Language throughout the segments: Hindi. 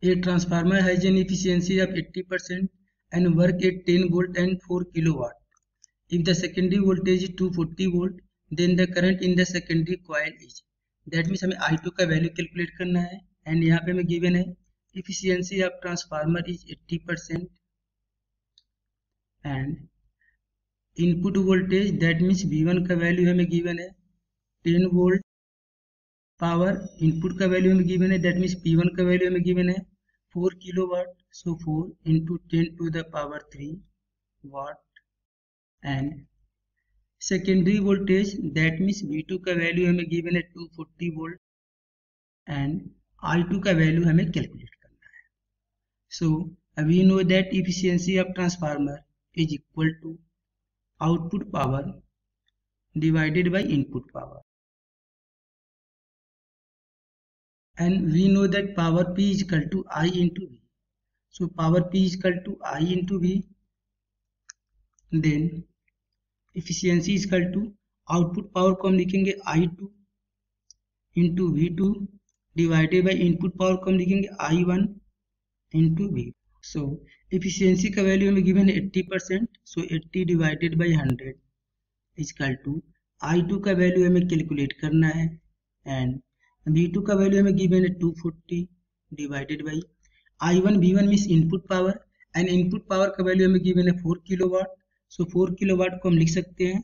A transformer has an efficiency of 80% and work at 10 volt and 4 kilowatt. If the secondary voltage is 240 volt, then the current in the secondary coil is. That means हमें I2 का वैल्यू कैलकुलेट करना है एंड यहाँ पे हमें गिवन है efficiency of transformer is 80% and input voltage that means V1 का वैल्यू हमें गिवन है 10 वोल्ट पावर इनपुट का वैल्यू हमें गिवन है दैट मीन्स P1 का वैल्यू हमें गिवन है 4 kilowatt so 4 into 10 to the power 3 watt and secondary voltage that means V2 का वैल्यू हमें गिवन है 240 वोल्ट एंड I2 का वैल्यू हमें कैलकुलेट करना है. So we know that efficiency of transformer is equal to output power divided by input power. And we know that power P is equal to I into V. So power P is equal to I into V. Then efficiency is equal to output power को हम लिखेंगे I2 into V2 divided by input power को हम लिखेंगे I1 into V. So efficiency का वैल्यू हमें गिवन है 80%. So 80 divided by 100 is equal to I2 का वैल्यू हमें कैलकुलेट करना है एंड V2 का वैल्यू हमें गिवन है 240 divided by I1 V1 means input power and input power का वैल्यू हमें गिवन है 4 किलोवाट. सो 4 किलोवाट को हम लिख सकते हैं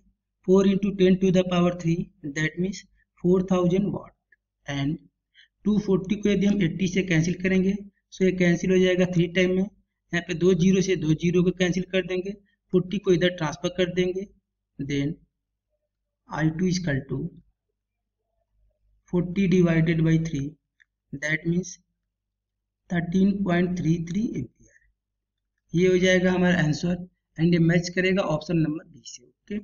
4 into 10 to the power 3 that means 4000 watt and 240 को यदि हम 80 से कैंसिल करेंगे सो ये कैंसिल हो जाएगा 3 टाइम में. यहाँ पे 2 जीरो से 2 जीरो को कैंसिल कर देंगे 40 को इधर ट्रांसफर कर देंगे then I2 is equal to 40 divided by 3 that means 13.33 ampere. ये हो जाएगा हमारा आंसर एंड ये मैच करेगा ऑप्शन नंबर बी से. ओके.